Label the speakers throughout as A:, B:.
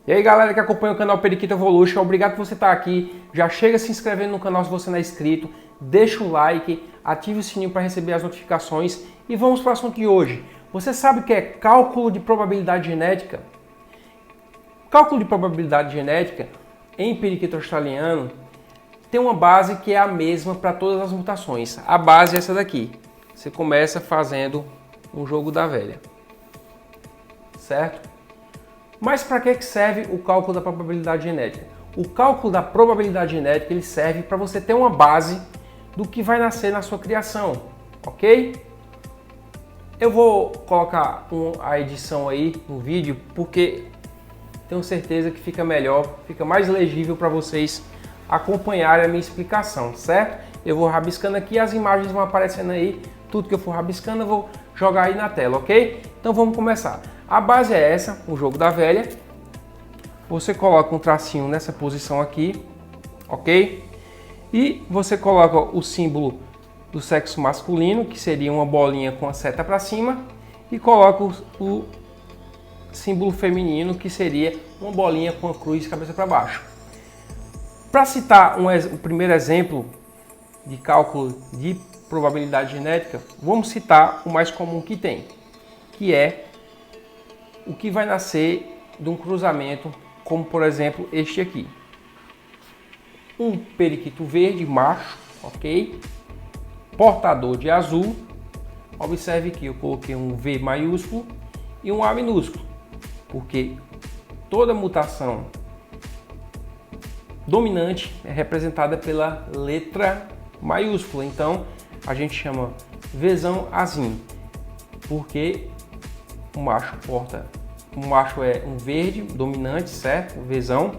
A: E aí galera que acompanha o canal Periquito Evolution, obrigado por você estar aqui. Já chega se inscrevendo no canal se você não é inscrito, deixa o like, ative o sininho para receber as notificações e vamos para o assunto de hoje. Você sabe o que é cálculo de probabilidade genética? Cálculo de probabilidade genética em periquito australiano tem uma base que é a mesma para todas as mutações. A base é essa daqui. Você começa fazendo um jogo da velha, certo? Mas para que serve o cálculo da probabilidade genética? O cálculo da probabilidade genética ele serve para você ter uma base do que vai nascer na sua criação, ok? Eu vou colocar a edição aí no vídeo porque tenho certeza que fica melhor, fica mais legível para vocês acompanharem a minha explicação, certo? Eu vou rabiscando aqui, as imagens vão aparecendo aí, tudo que eu for rabiscando eu vou jogar aí na tela, ok? Então vamos começar. A base é essa, o jogo da velha. Você coloca um tracinho nessa posição aqui, ok? E você coloca o símbolo do sexo masculino, que seria uma bolinha com a seta para cima, e coloca o símbolo feminino, que seria uma bolinha com a cruz de cabeça para baixo. Para citar o primeiro exemplo de cálculo de probabilidade genética, vamos citar o mais comum que tem, que é o que vai nascer de um cruzamento, como por exemplo este aqui. Um periquito verde macho, ok? Portador de azul. Observe que eu coloquei um V maiúsculo e um A minúsculo, porque toda mutação dominante é representada pela letra maiúscula. Então a gente chama Vzão Azinho, porque o macho é um verde dominante, certo? Vzão,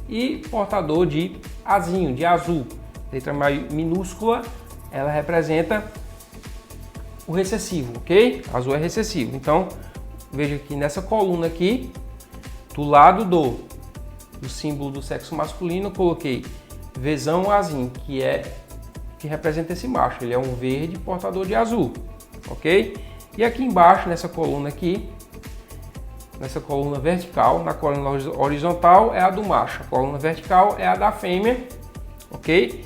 A: e portador de Azinho, de azul. Letra minúscula, ela representa o recessivo, ok? Azul é recessivo. Então, veja que nessa coluna aqui, do lado do símbolo do sexo masculino, eu coloquei Vzão Azinho, que representa esse macho. Ele é um verde portador de azul, ok? E aqui embaixo, nessa coluna aqui, nessa coluna vertical, na coluna horizontal é a do macho, a coluna vertical é a da fêmea, ok?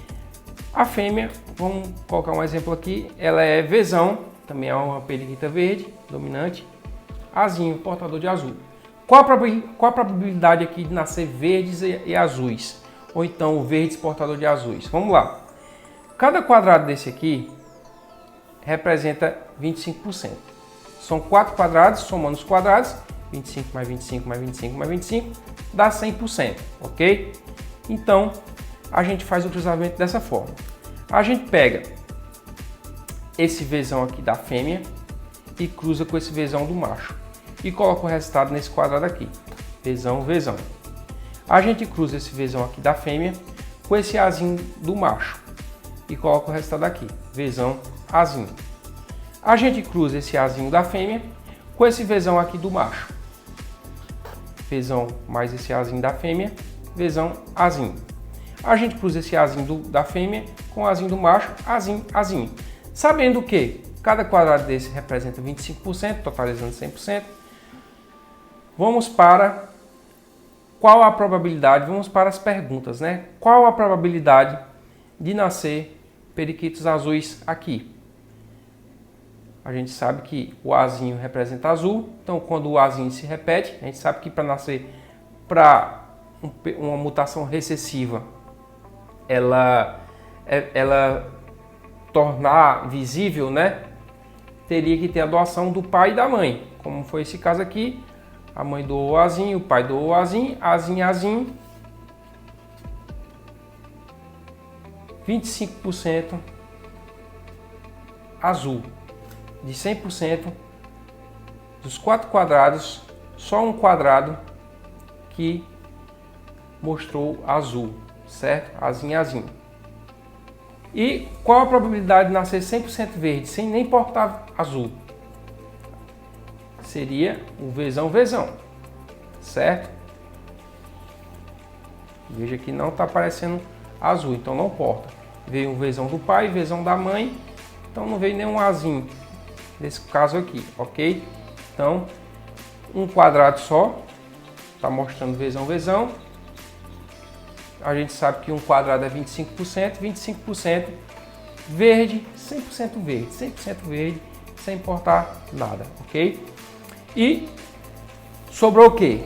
A: A fêmea, vamos colocar um exemplo aqui, ela é Vzão, também é uma periquita verde, dominante, Azinho, portador de azul. Qual a probabilidade aqui de nascer verdes e azuis? Ou então verdes portador de azuis? Vamos lá. Cada quadrado desse aqui representa 25%. São 4 quadrados, somando os quadrados, 25 mais 25 mais 25 mais 25, dá 100%, ok? Então, a gente faz o cruzamento dessa forma. A gente pega esse Vzão aqui da fêmea e cruza com esse Vzão do macho. E coloca o resultado nesse quadrado aqui, Vzão, Vzão. A gente cruza esse Vzão aqui da fêmea com esse Azinho do macho e coloca o resultado aqui, Vzão, Azinho. A gente cruza esse Azinho da fêmea com esse Vzão aqui do macho. Vzão mais esse Azinho da fêmea, Vzão, Azinho. A gente cruza esse Azinho da fêmea com o Azinho do macho, Azinho, Azinho. Sabendo que cada quadrado desse representa 25%, totalizando 100%, vamos para qual a probabilidade, vamos para as perguntas, né? Qual a probabilidade de nascer periquitos azuis aqui? A gente sabe que o Azinho representa azul, então quando o Azinho se repete, a gente sabe que para nascer para uma mutação recessiva, ela tornar visível, né? Teria que ter a doação do pai e da mãe, como foi esse caso aqui. A mãe doou o Azinho, o pai doou o Azinho, Azinho, Azinho. 25% azul. De 100% dos 4 quadrados, só um quadrado que mostrou azul, certo? Azinho, Azinho. E qual a probabilidade de nascer 100% verde, sem nem portar azul? Seria o Vzão, Vzão, certo? Veja que não está aparecendo azul, então não porta. Veio um Vzão do pai, Vzão da mãe, então não veio nenhum Azinho nesse caso aqui, ok? Então, um quadrado só está mostrando vezão. A gente sabe que um quadrado é 25% verde, 100% verde, sem importar nada, ok? E sobrou o quê?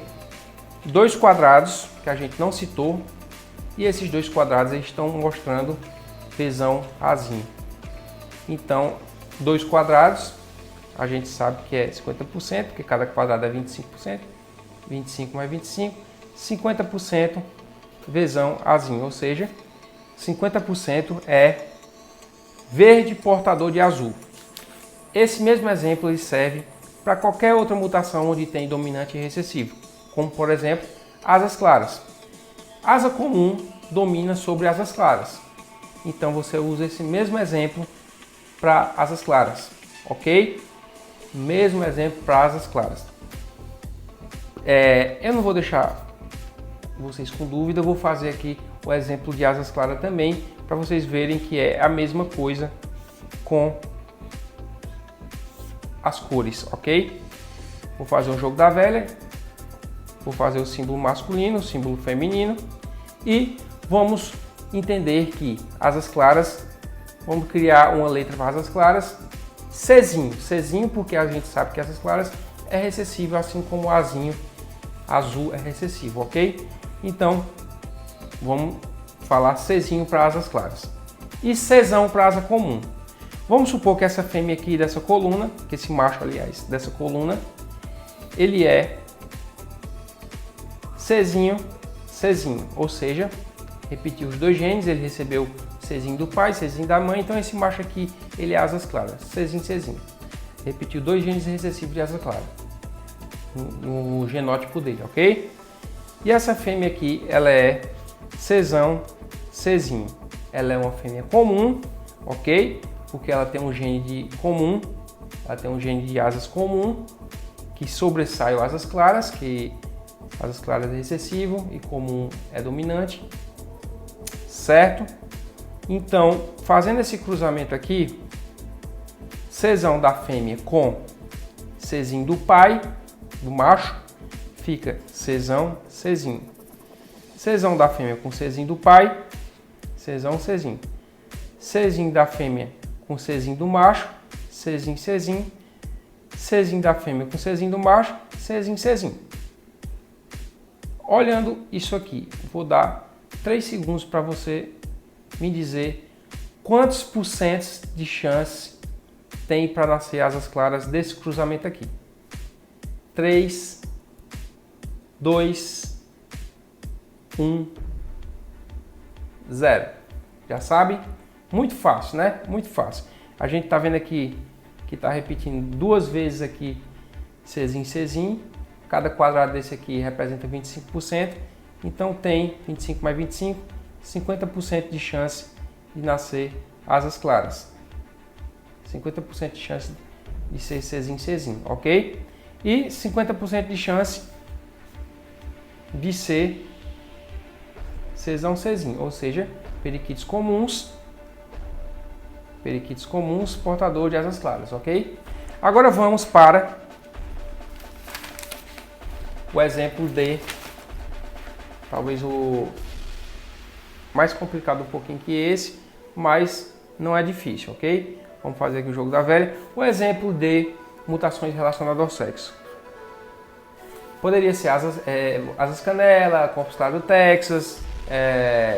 A: Dois quadrados que a gente não citou, e esses dois quadrados eles estão mostrando vezão azinho. Então, dois quadrados, a gente sabe que é 50%, porque cada quadrado é 25%, 25 mais 25, 50% vezão azinho, ou seja, 50% é verde portador de azul. Esse mesmo exemplo ele serve para qualquer outra mutação onde tem dominante e recessivo, como por exemplo, asas claras. Asa comum domina sobre asas claras. Então você usa esse mesmo exemplo para asas claras, ok? Mesmo exemplo para asas claras. Eu não vou deixar vocês com dúvida, eu vou fazer aqui o exemplo de asas claras também, para vocês verem que é a mesma coisa com as cores, ok? Vou fazer um jogo da velha, vou fazer o símbolo masculino, o símbolo feminino e vamos entender que asas claras, vamos criar uma letra para asas claras, Czinho porque a gente sabe que asas claras é recessivo, assim como o Azinho azul é recessivo, ok? Então, vamos falar Czinho para asas claras. E Czão para asa comum. Vamos supor que essa fêmea aqui dessa coluna, que esse macho, aliás, dessa coluna, ele é Czinho, ou seja, repetiu os dois genes, ele recebeu Czinho do pai, Czinho da mãe, então esse macho aqui, ele é asas claras, Czinho. Repetiu dois genes recessivos de asa clara, no genótipo dele, ok? E essa fêmea aqui, ela é Czão, Czinho. Ela é uma fêmea comum, ok? Porque ela tem um gene de comum, ela tem um gene de asas comum, que sobressai o asas claras, que asas claras é recessivo e comum é dominante, certo? Então, fazendo esse cruzamento aqui, Czão da fêmea com Czinho do pai, do macho, fica Czão, Czinho. Czão da fêmea com Czinho do pai, Czão, Czinho. Czinho da fêmea com Czinho do macho, Czinho. Czinho da fêmea com Czinho do macho, Czinho. Olhando isso aqui, vou dar 3 segundos para você me dizer quantos porcentos de chance tem para nascer asas claras desse cruzamento aqui. 3, 2, 1, 0. Já sabe? Muito fácil, né? Muito fácil. A gente tá vendo aqui que tá repetindo 2 vezes aqui Czinho. Cada quadrado desse aqui representa 25%. Então tem 25 mais 25, 50% de chance de nascer asas claras. 50% de chance de ser Czinho, ok? E 50% de chance de ser Czinho, ou seja, periquitos comuns, portador de asas claras, ok? Agora vamos para o exemplo de, talvez o mais complicado um pouquinho que esse, mas não é difícil, ok? Vamos fazer aqui o jogo da velha. O exemplo de mutações relacionadas ao sexo. Poderia ser asas canela, corpus claro do Texas,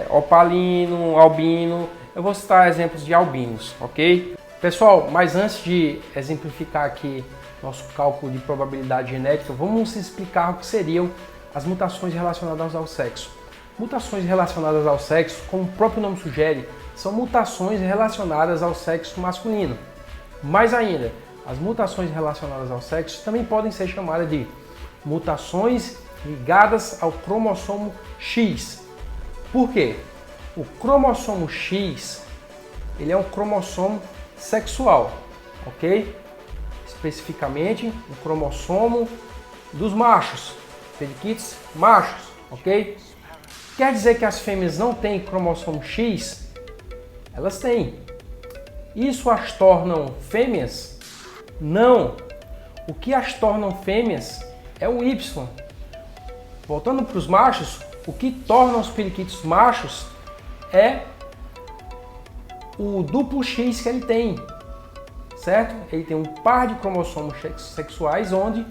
A: opalino, albino. Eu vou citar exemplos de albinos, ok? Pessoal, mas antes de exemplificar aqui nosso cálculo de probabilidade genética, vamos explicar o que seriam as mutações relacionadas ao sexo. Mutações relacionadas ao sexo, como o próprio nome sugere, são mutações relacionadas ao sexo masculino. Mais ainda, as mutações relacionadas ao sexo também podem ser chamadas de mutações ligadas ao cromossomo X. Por quê? O cromossomo X, ele é um cromossomo sexual, ok? Especificamente, o cromossomo dos machos, periquitos machos, ok? Quer dizer que as fêmeas não têm cromossomo X? Elas têm. Isso as tornam fêmeas? Não. O que as tornam fêmeas é o Y. Voltando para os machos, o que torna os periquitos machos é o duplo X que ele tem, certo? Ele tem um par de cromossomos sexuais onde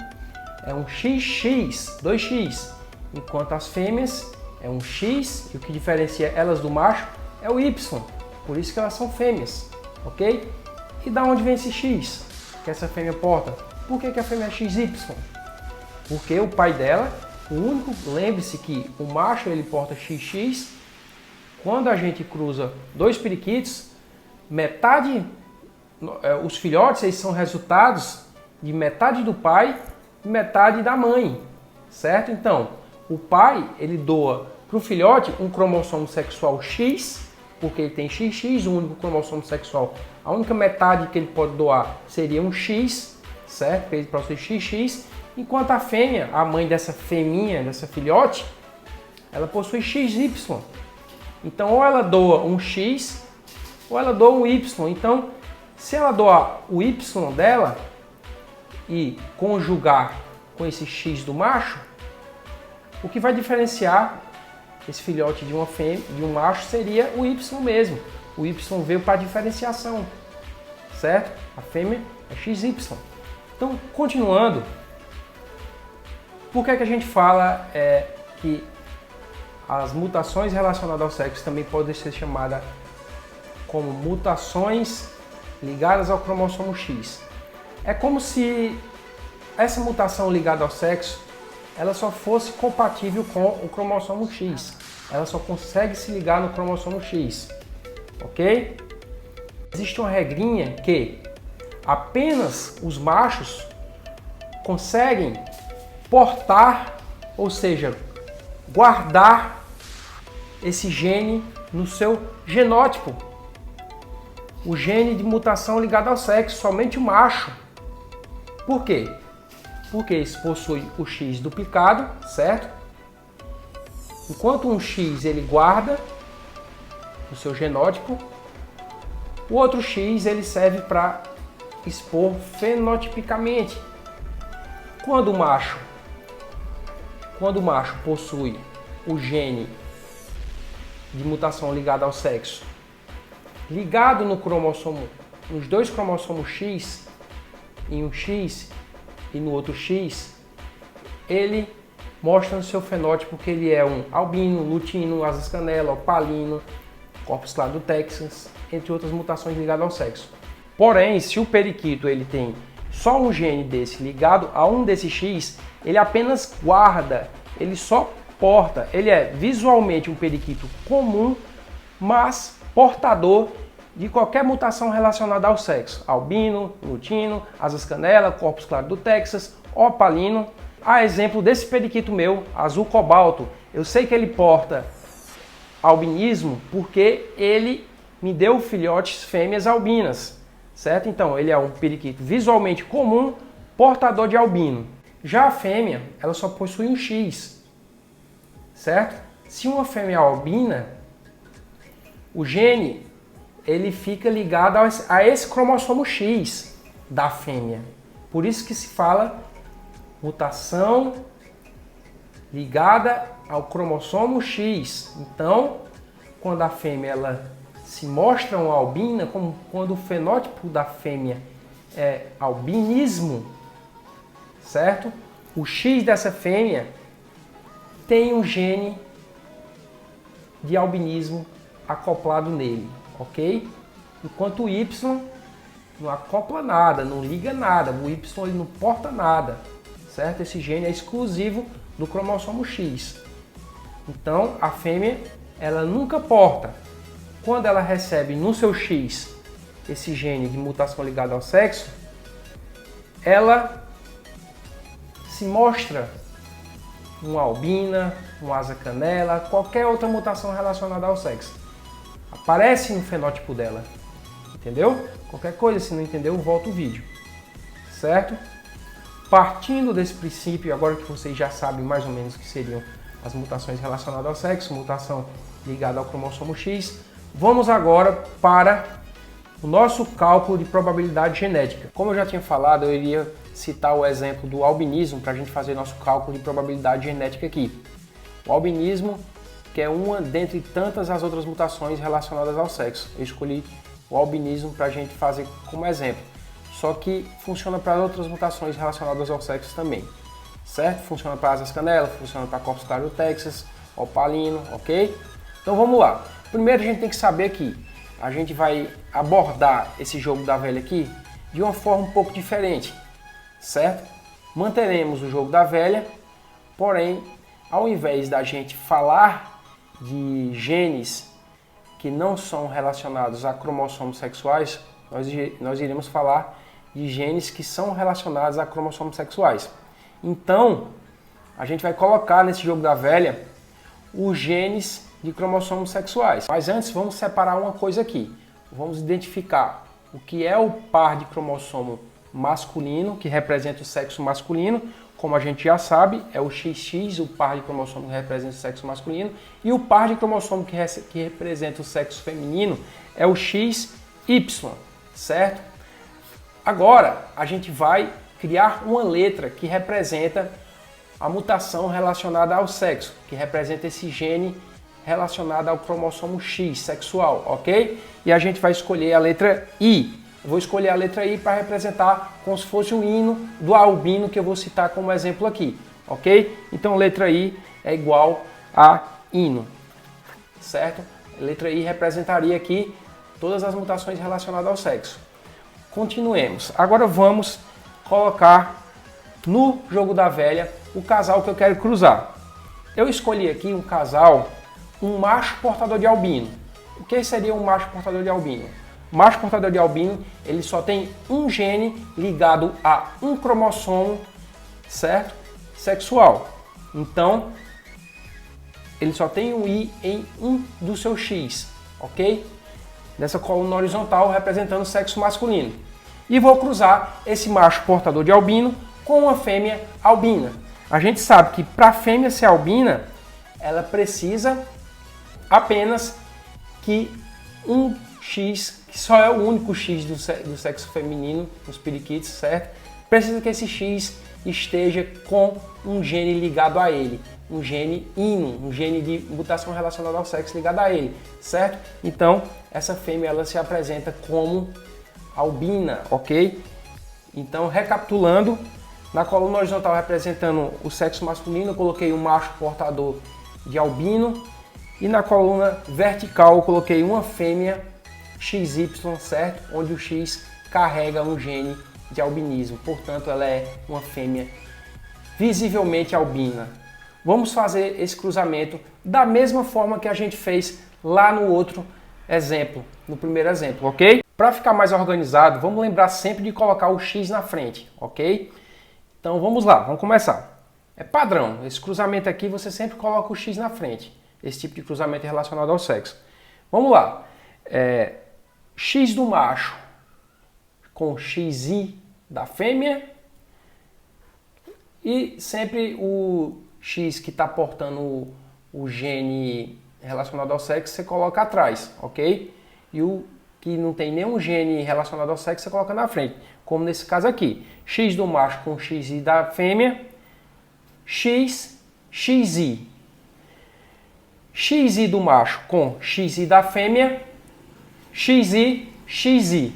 A: é um XX, 2X, enquanto as fêmeas é um X e o que diferencia elas do macho é o Y, por isso que elas são fêmeas, ok? E da onde vem esse X que essa fêmea porta? Por que a fêmea é XY? Porque o pai dela, o único, lembre-se que o macho ele porta XX, quando a gente cruza dois periquitos, metade, os filhotes eles são resultados de metade do pai e metade da mãe, certo? Então, o pai ele doa para o filhote um cromossomo sexual X, porque ele tem XX, o único cromossomo sexual, a única metade que ele pode doar seria um X, certo? Porque ele possui XX, enquanto a fêmea, a mãe dessa fêmea, dessa filhote, ela possui XY. Então, ou ela doa um X, ou ela doa um Y. Então, se ela doar o Y dela e conjugar com esse X do macho, o que vai diferenciar esse filhote de uma fêmea, de um macho, seria o Y mesmo. O Y veio para diferenciação, certo? A fêmea é XY. Então, continuando, por que a gente fala que as mutações relacionadas ao sexo também podem ser chamadas como mutações ligadas ao cromossomo X? É como se essa mutação ligada ao sexo ela só fosse compatível com o cromossomo X. Ela só consegue se ligar no cromossomo X, ok? Existe uma regrinha que apenas os machos conseguem portar, ou seja, guardar esse gene no seu genótipo. O gene de mutação ligado ao sexo, somente o macho. Por quê? Porque esse possui o X duplicado, certo? Enquanto um X ele guarda no seu genótipo, o outro X ele serve para expor fenotipicamente. Quando o macho possui o gene de mutação ligado ao sexo, ligado no cromossomo, nos dois cromossomos X, em um X e no outro X, ele mostra no seu fenótipo que ele é um albino, lutino, asas canela, opalino, corpus claro do Texas, entre outras mutações ligadas ao sexo. Porém, se o periquito ele tem só um gene desse ligado a um desses X, ele apenas guarda, ele só porta, ele é visualmente um periquito comum, mas portador de qualquer mutação relacionada ao sexo. Albino, lutino, asas canela, corpus claro do Texas, opalino. A exemplo desse periquito meu, azul cobalto, eu sei que ele porta albinismo porque ele me deu filhotes fêmeas albinas, certo? Então, ele é um periquito visualmente comum, portador de albino. Já a fêmea, ela só possui um X, certo? Se uma fêmea é albina, o gene ele fica ligado a esse cromossomo X da fêmea. Por isso que se fala mutação ligada ao cromossomo X. Então, quando a fêmea ela se mostra uma albina, como quando o fenótipo da fêmea é albinismo, certo? O X dessa fêmea tem um gene de albinismo acoplado nele, ok? Enquanto o Y não acopla nada, não liga nada, o Y ele não porta nada, certo? Esse gene é exclusivo do cromossomo X. Então a fêmea ela nunca porta. Quando ela recebe no seu X esse gene de mutação ligada ao sexo, ela se mostra uma albina, uma asa canela, qualquer outra mutação relacionada ao sexo. Aparece no fenótipo dela, entendeu? Qualquer coisa, se não entendeu, volta o vídeo, certo? Partindo desse princípio, agora que vocês já sabem mais ou menos o que seriam as mutações relacionadas ao sexo, mutação ligada ao cromossomo X, vamos agora para o nosso cálculo de probabilidade genética. Como eu já tinha falado, eu iria citar o exemplo do albinismo para a gente fazer nosso cálculo de probabilidade genética aqui. O albinismo, que é uma dentre tantas as outras mutações relacionadas ao sexo. Eu escolhi o albinismo para a gente fazer como exemplo. Só que funciona para outras mutações relacionadas ao sexo também. Certo? Funciona para asas canela, funciona para corpus claro texas, opalino, ok? Então vamos lá. Primeiro a gente tem que saber que a gente vai abordar esse jogo da velha aqui de uma forma um pouco diferente, certo? Manteremos o jogo da velha, porém, ao invés da gente falar de genes que não são relacionados a cromossomos sexuais, nós iremos falar de genes que são relacionados a cromossomos sexuais. Então, a gente vai colocar nesse jogo da velha os genes de cromossomos sexuais. Mas antes, vamos separar uma coisa aqui. Vamos identificar o que é o par de cromossomo masculino, que representa o sexo masculino. Como a gente já sabe, é o XX, o par de cromossomo que representa o sexo masculino. E o par de cromossomo que representa o sexo feminino é o XY, certo? Agora, a gente vai criar uma letra que representa a mutação relacionada ao sexo, que representa esse gene relacionado ao cromossomo X, sexual, ok? E a gente vai escolher a letra I. Eu vou escolher a letra I para representar como se fosse o hino do albino, que eu vou citar como exemplo aqui, ok? Então, letra I é igual a hino, certo? A letra I representaria aqui todas as mutações relacionadas ao sexo. Continuemos. Agora vamos colocar no jogo da velha o casal que eu quero cruzar. Eu escolhi aqui um casal, um macho portador de albino. O que seria um macho portador de albino? O macho portador de albino, ele só tem um gene ligado a um cromossomo, certo? Sexual. Então, ele só tem um I em um do seu X, ok? Nessa coluna horizontal representando o sexo masculino. E vou cruzar esse macho portador de albino com uma fêmea albina. A gente sabe que para a fêmea ser albina, ela precisa apenas que um X, que só é o único X do sexo feminino, nos periquitos, certo? Precisa que esse X esteja com um gene ligado a ele, um gene hino, um gene de mutação relacionada ao sexo ligado a ele, certo? Então, essa fêmea ela se apresenta como albina, ok? Então, recapitulando, na coluna horizontal representando o sexo masculino, eu coloquei um macho portador de albino, e na coluna vertical eu coloquei uma fêmea XY, certo? Onde o X carrega um gene de albinismo, portanto ela é uma fêmea visivelmente albina. Vamos fazer esse cruzamento da mesma forma que a gente fez lá no outro exemplo, no primeiro exemplo, ok? Para ficar mais organizado, vamos lembrar sempre de colocar o X na frente, ok? Então vamos lá, vamos começar. É padrão, esse cruzamento aqui você sempre coloca o X na frente, esse tipo de cruzamento relacionado ao sexo. Vamos lá, X do macho com XY da fêmea e sempre o X que está portando o gene relacionado ao sexo você coloca atrás, ok? E o que não tem nenhum gene relacionado ao sexo você coloca na frente, como nesse caso aqui. X do macho com XY da fêmea, X, XY. XY do macho com XY da fêmea, XY, XY.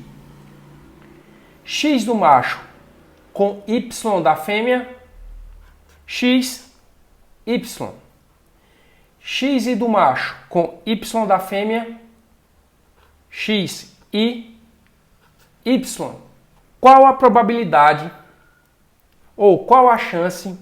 A: X do macho com Y da fêmea, X, Y. XY do macho com Y da fêmea, X, I, Y. Qual a probabilidade ou qual a chance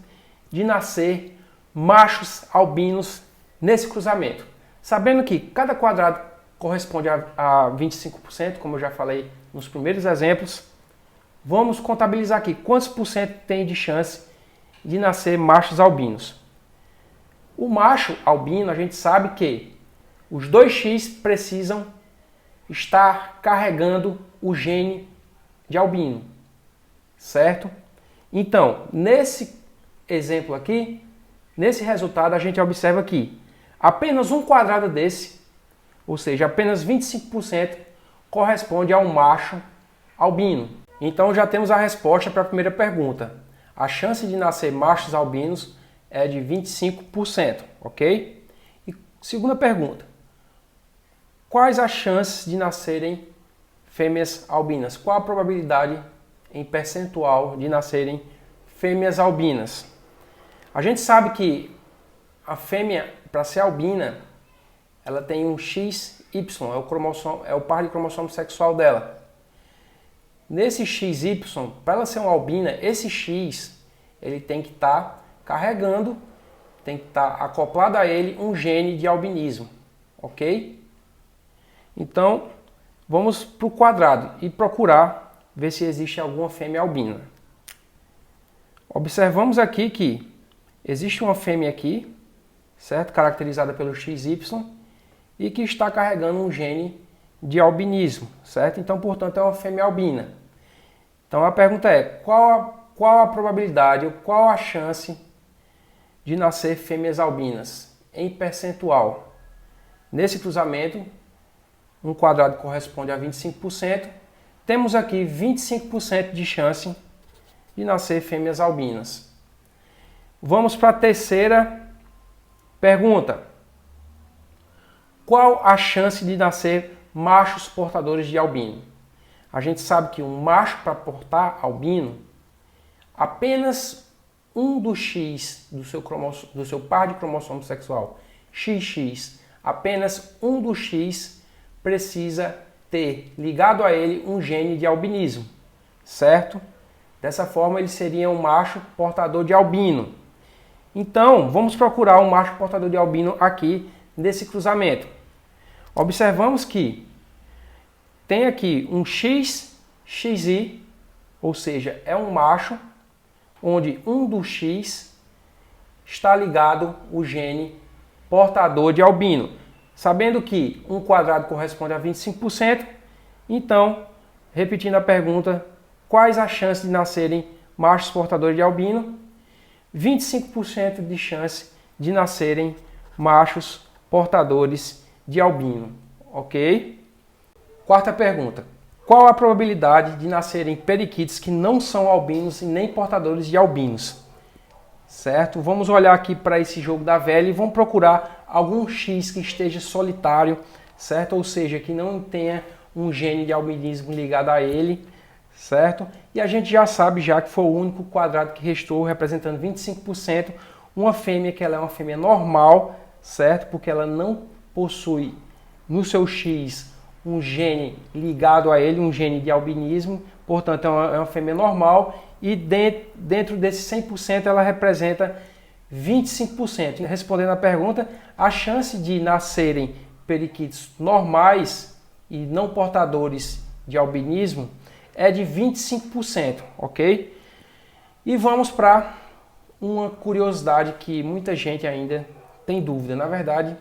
A: de nascer machos albinos nesse cruzamento? Sabendo que cada quadrado corresponde a 25%, como eu já falei nos primeiros exemplos, vamos contabilizar aqui quantos por cento tem de chance de nascer machos albinos. O macho albino, a gente sabe que os dois X precisam estar carregando o gene de albino, certo? Então, nesse exemplo aqui, nesse resultado, a gente observa que apenas um quadrado desse, ou seja, apenas 25%, corresponde a um macho albino. Então já temos a resposta para a primeira pergunta. A chance de nascer machos albinos é de 25%, ok? E segunda pergunta. Quais as chances de nascerem fêmeas albinas? Qual a probabilidade em percentual de nascerem fêmeas albinas? A gente sabe que a fêmea, para ser albina, ela tem um XY, é o par de cromossomo sexual dela. Nesse XY, para ela ser uma albina, esse X ele tem que estar carregando, tem que estar acoplado a ele um gene de albinismo, ok? Então, vamos para o quadrado e procurar ver se existe alguma fêmea albina. Observamos aqui que existe uma fêmea aqui, certo? Caracterizada pelo XY e que está carregando um gene de albinismo, certo? Então, portanto, é uma fêmea albina. Então, a pergunta é, qual a probabilidade, ou qual a chance de nascer fêmeas albinas em percentual? Nesse cruzamento, um quadrado corresponde a 25%. Temos aqui 25% de chance de nascer fêmeas albinas. Vamos para a terceira pergunta. Qual a chance de nascer machos portadores de albino? A gente sabe que um macho para portar albino, apenas um do X do seu par de cromossomo sexual, XX, apenas um do X precisa ter ligado a ele um gene de albinismo, certo? Dessa forma ele seria um macho portador de albino. Então, vamos procurar um macho portador de albino aqui nesse cruzamento. Observamos que tem aqui um XXY, ou seja, é um macho onde um do X está ligado o gene portador de albino. Sabendo que um quadrado corresponde a 25%, então, repetindo a pergunta, quais as chances de nascerem machos portadores de albino? 25% de chance de nascerem machos portadores de albino, ok? Quarta pergunta. Qual a probabilidade de nascerem periquitos que não são albinos e nem portadores de albinos? Certo? Vamos olhar aqui para esse jogo da velha e vamos procurar algum X que esteja solitário, certo? Ou seja, que não tenha um gene de albinismo ligado a ele, certo? E a gente já sabe já que foi o único quadrado que restou, representando 25%, uma fêmea que ela é uma fêmea normal, certo? Porque ela não possui no seu X um gene ligado a ele, um gene de albinismo, portanto é uma fêmea normal e dentro desse 100% ela representa 25%. Respondendo à pergunta, a chance de nascerem periquitos normais e não portadores de albinismo é de 25%, ok? E vamos para uma curiosidade que muita gente ainda tem dúvida. Na verdade,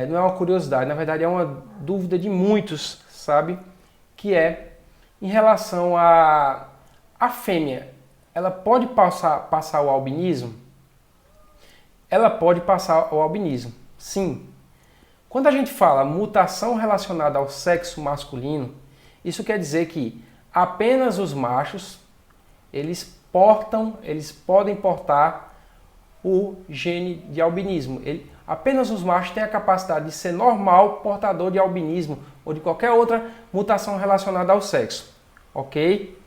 A: não é uma curiosidade, na verdade é uma dúvida de muitos, sabe? Que é em relação a fêmea, ela pode passar o albinismo? Ela pode passar o albinismo, sim. Quando a gente fala mutação relacionada ao sexo masculino, isso quer dizer que apenas os machos, eles podem portar o gene de albinismo. Apenas os machos têm a capacidade de ser normal portador de albinismo ou de qualquer outra mutação relacionada ao sexo, ok?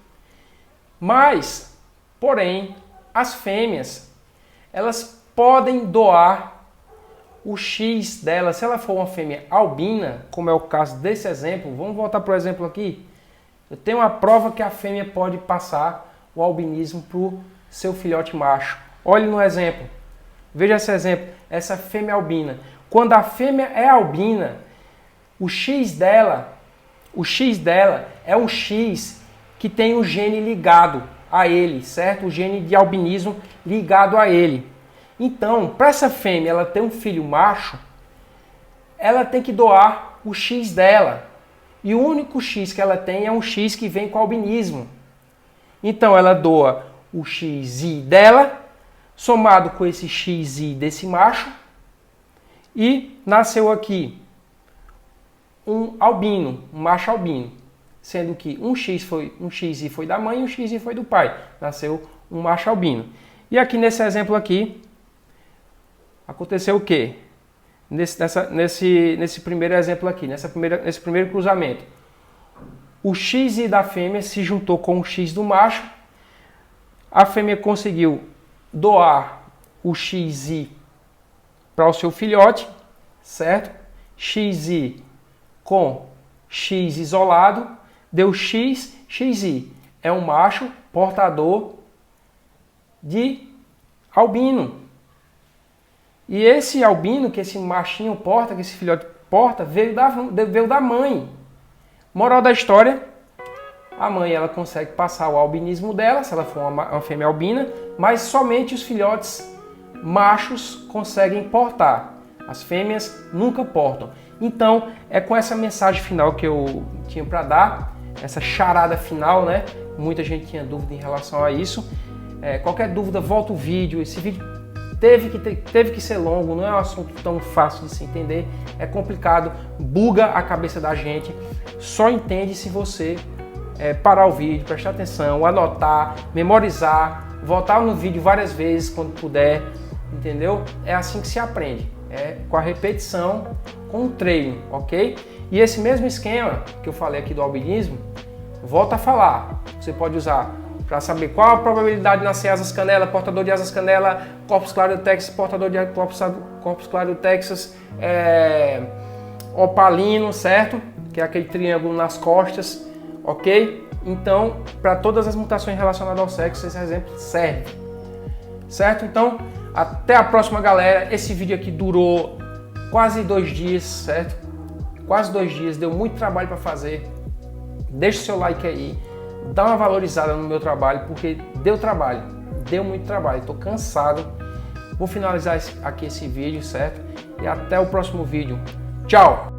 A: Mas, porém, as fêmeas, elas podem doar o X dela. Se ela for uma fêmea albina, como é o caso desse exemplo, vamos voltar para o exemplo aqui. Eu tenho uma prova que a fêmea pode passar o albinismo para o seu filhote macho. Olhe no exemplo. Veja esse exemplo, essa fêmea albina. Quando a fêmea é albina, o X dela é um X que tem um gene ligado a ele, certo? O gene de albinismo ligado a ele. Então, para essa fêmea ela ter um filho macho, ela tem que doar o X dela. E o único X que ela tem é um X que vem com albinismo. Então ela doa o XY dela, somado com esse XY desse macho, e nasceu aqui um albino, um macho albino. sendo que um XY foi da mãe e um XY foi do pai. Nasceu um macho albino. E aqui nesse exemplo aqui, aconteceu o quê? Nesse primeiro exemplo aqui, nesse primeiro cruzamento. O XY da fêmea se juntou com o X do macho. A fêmea conseguiu doar o XY para o seu filhote, certo? XY com X isolado, deu X, XY. É um macho portador de albino. E esse albino que esse machinho porta, que esse filhote porta, veio da mãe. Moral da história, a mãe ela consegue passar o albinismo dela, se ela for uma fêmea albina, mas somente os filhotes machos conseguem portar. As fêmeas nunca portam. Então, é com essa mensagem final que eu tinha para dar, essa charada final, né? Muita gente tinha dúvida em relação a isso. Qualquer dúvida, volta o vídeo. Esse vídeo teve que ser longo, não é um assunto tão fácil de se entender, é complicado, buga a cabeça da gente. Só entende se você parar o vídeo, prestar atenção, anotar, memorizar, voltar no vídeo várias vezes quando puder, entendeu? É assim que se aprende, com a repetição, com o treino, ok? E esse mesmo esquema que eu falei aqui do albinismo, volta a falar, você pode usar para saber qual a probabilidade de nascer asas canela, portador de asas canela, corpus claro do Texas, portador de corpus claro do Texas, opalino, certo? Que é aquele triângulo nas costas, ok? Então, para todas as mutações relacionadas ao sexo, esse exemplo serve, certo? Então, até a próxima, galera. Esse vídeo aqui durou quase 2 dias, certo? Quase 2 dias, deu muito trabalho para fazer. Deixa o seu like aí. Dá uma valorizada no meu trabalho, porque deu trabalho, deu muito trabalho, estou cansado. Vou finalizar aqui esse vídeo, certo? E até o próximo vídeo. Tchau!